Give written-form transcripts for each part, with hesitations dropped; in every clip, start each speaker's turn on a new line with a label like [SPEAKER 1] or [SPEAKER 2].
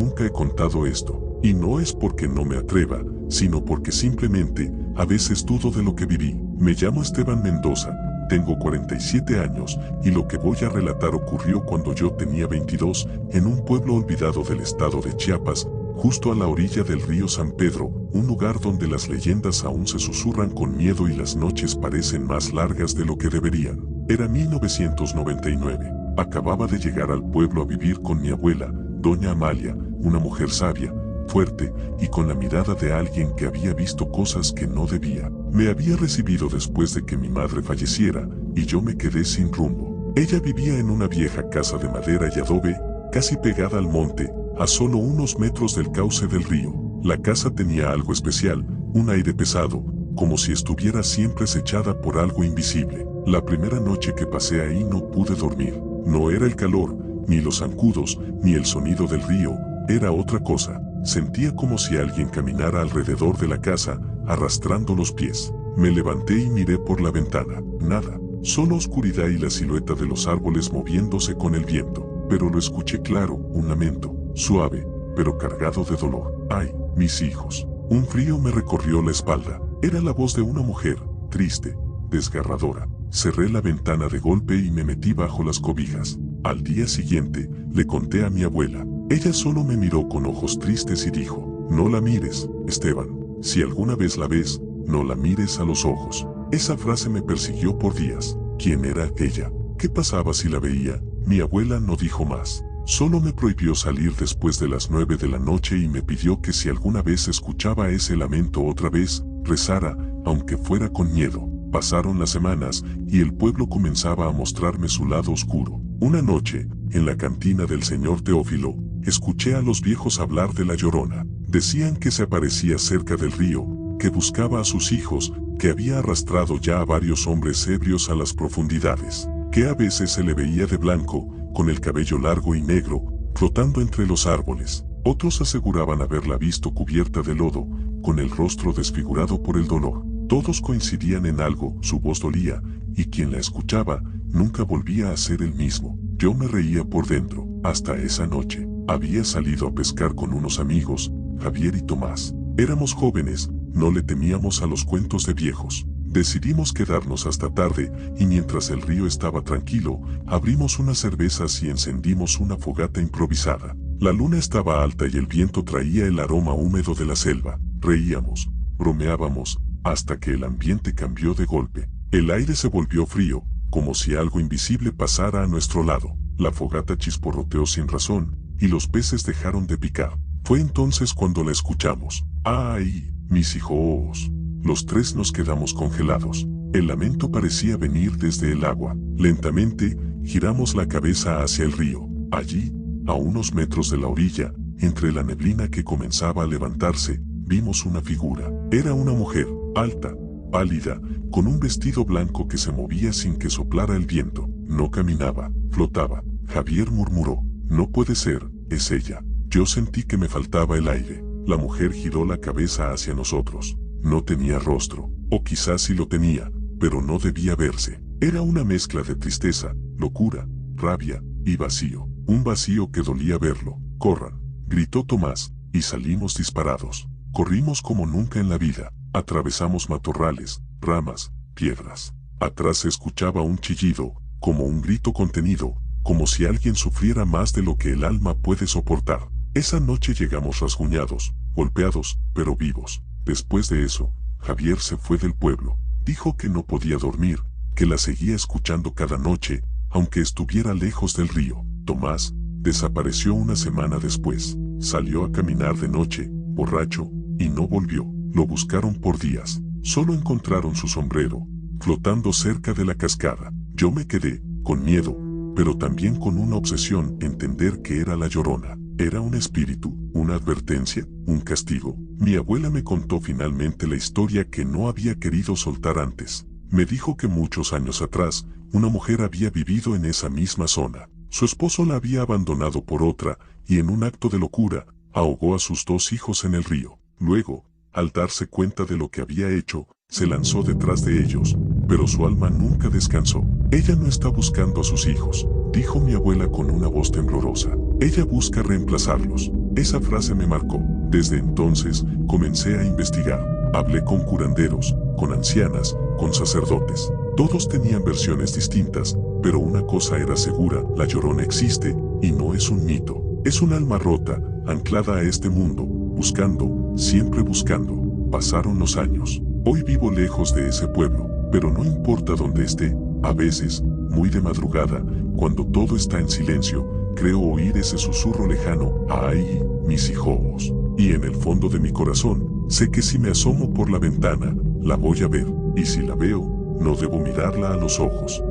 [SPEAKER 1] Nunca he contado esto, y no es porque no me atreva, sino porque simplemente, a veces dudo de lo que viví. Me llamo Esteban Mendoza, tengo 47 años, y lo que voy a relatar ocurrió cuando yo tenía 22, en un pueblo olvidado del estado de Chiapas, justo a la orilla del río San Pedro, un lugar donde las leyendas aún se susurran con miedo y las noches parecen más largas de lo que deberían. Era 1999. Acababa de llegar al pueblo a vivir con mi abuela, doña Amalia, una mujer sabia, fuerte y con la mirada de alguien que había visto cosas que no debía. Me había recibido después de que mi madre falleciera y yo me quedé sin rumbo. Ella vivía en una vieja casa de madera y adobe, casi pegada al monte, a solo unos metros del cauce del río. La casa tenía algo especial, un aire pesado, como si estuviera siempre acechada por algo invisible. La primera noche que pasé ahí no pude dormir. No era el calor, ni los zancudos, ni el sonido del río, era otra cosa. Sentía como si alguien caminara alrededor de la casa, arrastrando los pies. Me levanté y miré por la ventana. Nada, solo oscuridad y la silueta de los árboles moviéndose con el viento. Pero lo escuché claro, un lamento, suave, pero cargado de dolor. ¡Ay, mis hijos! Un frío me recorrió la espalda. Era la voz de una mujer, triste, desgarradora. Cerré la ventana de golpe y me metí bajo las cobijas. Al día siguiente, le conté a mi abuela. Ella solo me miró con ojos tristes y dijo, no la mires, Esteban. Si alguna vez la ves, no la mires a los ojos. Esa frase me persiguió por días. ¿Quién era ella? ¿Qué pasaba si la veía? Mi abuela no dijo más. Solo me prohibió salir después de las 9 de la noche y me pidió que si alguna vez escuchaba ese lamento otra vez, rezara, aunque fuera con miedo. Pasaron las semanas y el pueblo comenzaba a mostrarme su lado oscuro. Una noche, en la cantina del señor Teófilo, escuché a los viejos hablar de la Llorona. Decían que se aparecía cerca del río, que buscaba a sus hijos, que había arrastrado ya a varios hombres ebrios a las profundidades, que a veces se le veía de blanco, con el cabello largo y negro, flotando entre los árboles. Otros aseguraban haberla visto cubierta de lodo, con el rostro desfigurado por el dolor. Todos coincidían en algo, su voz dolía, y quien la escuchaba, nunca volvía a ser el mismo. Yo me reía por dentro. Hasta esa noche, había salido a pescar con unos amigos, Javier y Tomás. Éramos jóvenes, no le temíamos a los cuentos de viejos. Decidimos quedarnos hasta tarde, y mientras el río estaba tranquilo, abrimos unas cervezas y encendimos una fogata improvisada. La luna estaba alta y el viento traía el aroma húmedo de la selva. Reíamos, bromeábamos, hasta que el ambiente cambió de golpe. El aire se volvió frío, como si algo invisible pasara a nuestro lado. La fogata chisporroteó sin razón, y los peces dejaron de picar. Fue entonces cuando la escuchamos. ¡Ay, mis hijos! Los tres nos quedamos congelados. El lamento parecía venir desde el agua. Lentamente, giramos la cabeza hacia el río. Allí, a unos metros de la orilla, entre la neblina que comenzaba a levantarse, vimos una figura. Era una mujer, alta, pálida, con un vestido blanco que se movía sin que soplara el viento. No caminaba, flotaba. Javier murmuró, no puede ser, es ella. Yo sentí que me faltaba el aire. La mujer giró la cabeza hacia nosotros. No tenía rostro, o quizás sí lo tenía, pero no debía verse. Era una mezcla de tristeza, locura, rabia y vacío. Un vacío que dolía verlo. Corran, gritó Tomás, y salimos disparados. Corrimos como nunca en la vida. Atravesamos matorrales, ramas, piedras. Atrás se escuchaba un chillido, como un grito contenido, como si alguien sufriera más de lo que el alma puede soportar. Esa noche llegamos rasguñados, golpeados, pero vivos. Después de eso, Javier se fue del pueblo. Dijo que no podía dormir, que la seguía escuchando cada noche, aunque estuviera lejos del río. Tomás desapareció una semana después. Salió a caminar de noche, borracho, y no volvió. Lo buscaron por días. Solo encontraron su sombrero, flotando cerca de la cascada. Yo me quedé, con miedo, pero también con una obsesión, entender que era la Llorona. ¿Era un espíritu, una advertencia, un castigo? Mi abuela me contó finalmente la historia que no había querido soltar antes. Me dijo que muchos años atrás, una mujer había vivido en esa misma zona. Su esposo la había abandonado por otra, y en un acto de locura, ahogó a sus 2 hijos en el río. Luego, al darse cuenta de lo que había hecho, se lanzó detrás de ellos, pero su alma nunca descansó. Ella no está buscando a sus hijos, dijo mi abuela con una voz temblorosa. Ella busca reemplazarlos. Esa frase me marcó. Desde entonces, comencé a investigar. Hablé con curanderos, con ancianas, con sacerdotes. Todos tenían versiones distintas, pero una cosa era segura: la Llorona existe, y no es un mito. Es un alma rota, anclada a este mundo, buscando, siempre buscando. Pasaron los años. Hoy vivo lejos de ese pueblo, pero no importa dónde esté. A veces, muy de madrugada, cuando todo está en silencio, creo oír ese susurro lejano: ¡ay, mis hijos! Y en el fondo de mi corazón, sé que si me asomo por la ventana, la voy a ver, y si la veo, no debo mirarla a los ojos.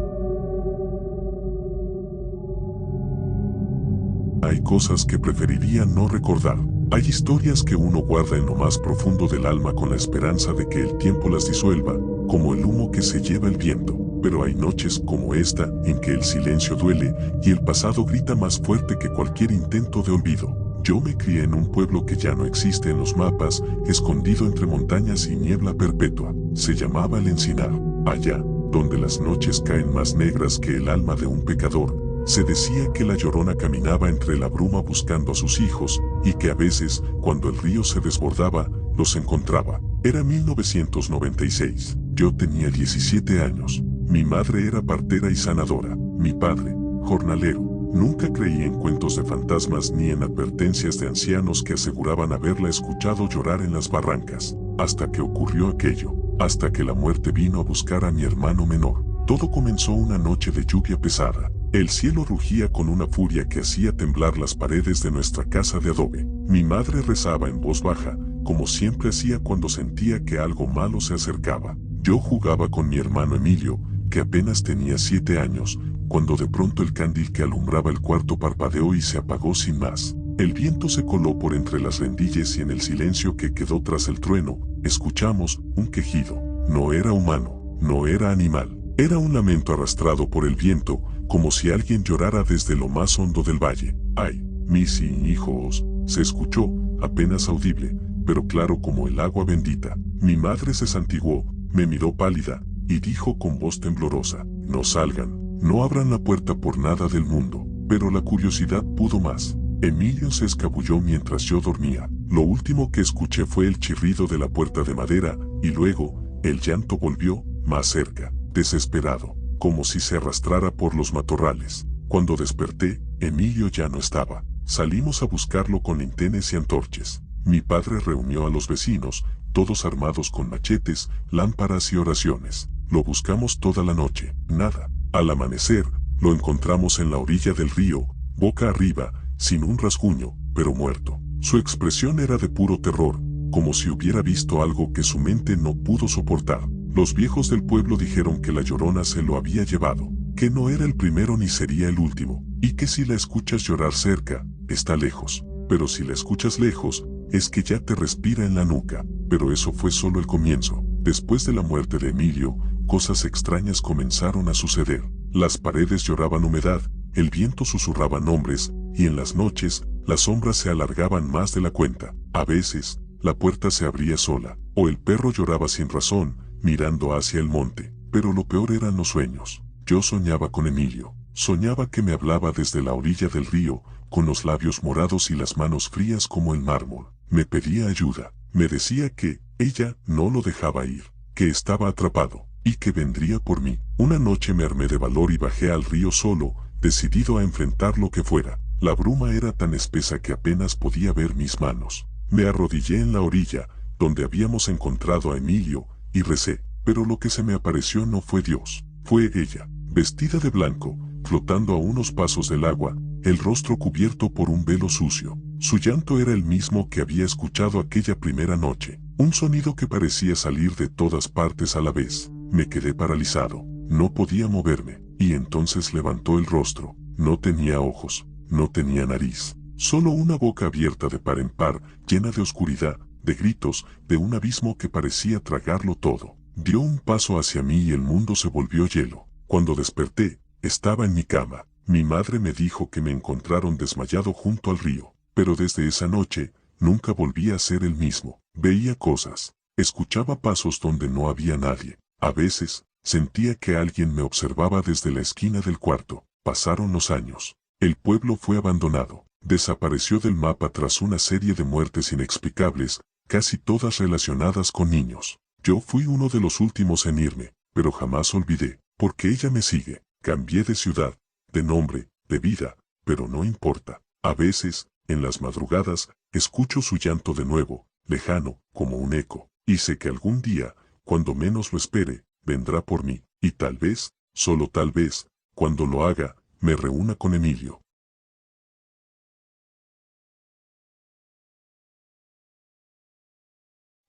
[SPEAKER 1] Hay cosas que preferiría no recordar. Hay historias que uno guarda en lo más profundo del alma con la esperanza de que el tiempo las disuelva, como el humo que se lleva el viento. Pero hay noches como esta en que el silencio duele y el pasado grita más fuerte que cualquier intento de olvido. Yo me crié en un pueblo que ya no existe en los mapas, escondido entre montañas y niebla perpetua. Se llamaba El Encinar. Allá, donde las noches caen más negras que el alma de un pecador, se decía que la Llorona caminaba entre la bruma buscando a sus hijos, y que a veces, cuando el río se desbordaba, los encontraba. Era 1996. Yo tenía 17 años. Mi madre era partera y sanadora. Mi padre, jornalero. Nunca creí en cuentos de fantasmas ni en advertencias de ancianos que aseguraban haberla escuchado llorar en las barrancas. Hasta que ocurrió aquello. Hasta que la muerte vino a buscar a mi hermano menor. Todo comenzó una noche de lluvia pesada. El cielo rugía con una furia que hacía temblar las paredes de nuestra casa de adobe. Mi madre rezaba en voz baja, como siempre hacía cuando sentía que algo malo se acercaba. Yo jugaba con mi hermano Emilio, que apenas tenía 7 años, cuando de pronto el candil que alumbraba el cuarto parpadeó y se apagó sin más. El viento se coló por entre las rendijas y en el silencio que quedó tras el trueno, escuchamos un quejido. No era humano, no era animal. Era un lamento arrastrado por el viento, como si alguien llorara desde lo más hondo del valle. ¡Ay, mis hijos! Se escuchó, apenas audible, pero claro como el agua bendita. Mi madre se santiguó, me miró pálida, y dijo con voz temblorosa: no salgan, no abran la puerta por nada del mundo. Pero la curiosidad pudo más. Emilio se escabulló mientras yo dormía. Lo último que escuché fue el chirrido de la puerta de madera, y luego, el llanto volvió, más cerca, desesperado, como si se arrastrara por los matorrales. Cuando desperté, Emilio ya no estaba. Salimos a buscarlo con linternas y antorchas. Mi padre reunió a los vecinos, todos armados con machetes, lámparas y oraciones. Lo buscamos toda la noche. Nada. Al amanecer, lo encontramos en la orilla del río, boca arriba, sin un rasguño, pero muerto. Su expresión era de puro terror, como si hubiera visto algo que su mente no pudo soportar. Los viejos del pueblo dijeron que la Llorona se lo había llevado, que no era el primero ni sería el último, y que si la escuchas llorar cerca, está lejos, pero si la escuchas lejos, es que ya te respira en la nuca. Pero eso fue solo el comienzo. Después de la muerte de Emilio, cosas extrañas comenzaron a suceder. Las paredes lloraban humedad, el viento susurraba nombres, y en las noches, las sombras se alargaban más de la cuenta. A veces, la puerta se abría sola, o el perro lloraba sin razón, mirando hacia el monte. Pero lo peor eran los sueños. Yo soñaba con Emilio. Soñaba que me hablaba desde la orilla del río, con los labios morados y las manos frías como el mármol. Me pedía ayuda. Me decía que ella no lo dejaba ir, que estaba atrapado, y que vendría por mí. Una noche me armé de valor y bajé al río solo, decidido a enfrentar lo que fuera. La bruma era tan espesa que apenas podía ver mis manos. Me arrodillé en la orilla, donde habíamos encontrado a Emilio, y recé. Pero lo que se me apareció no fue Dios, fue ella, vestida de blanco, flotando a unos pasos del agua, el rostro cubierto por un velo sucio. Su llanto era el mismo que había escuchado aquella primera noche, un sonido que parecía salir de todas partes a la vez. Me quedé paralizado, no podía moverme, y entonces levantó el rostro. No tenía ojos, no tenía nariz, solo una boca abierta de par en par, llena de oscuridad, de gritos, de un abismo que parecía tragarlo todo. Dio un paso hacia mí y el mundo se volvió hielo. Cuando desperté, estaba en mi cama. Mi madre me dijo que me encontraron desmayado junto al río, pero desde esa noche, nunca volví a ser el mismo. Veía cosas, escuchaba pasos donde no había nadie. A veces, Sentía que alguien me observaba desde la esquina del cuarto. Pasaron los años. El pueblo fue abandonado. Desapareció del mapa tras una serie de muertes inexplicables, casi todas relacionadas con niños. Yo fui uno de los últimos en irme, pero jamás olvidé, porque ella me sigue. Cambié de ciudad, de nombre, de vida, pero no importa. A veces, en las madrugadas, escucho su llanto de nuevo, lejano, como un eco, y sé que algún día, cuando menos lo espere, vendrá por mí, y tal vez, solo tal vez, cuando lo haga, me reúna con Emilio.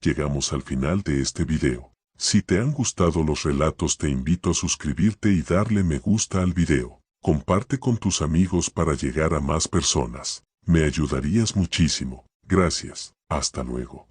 [SPEAKER 1] Llegamos al final de este video. Si te han gustado los relatos te invito a suscribirte y darle me gusta al video. Comparte con tus amigos para llegar a más personas. Me ayudarías muchísimo. Gracias. Hasta luego.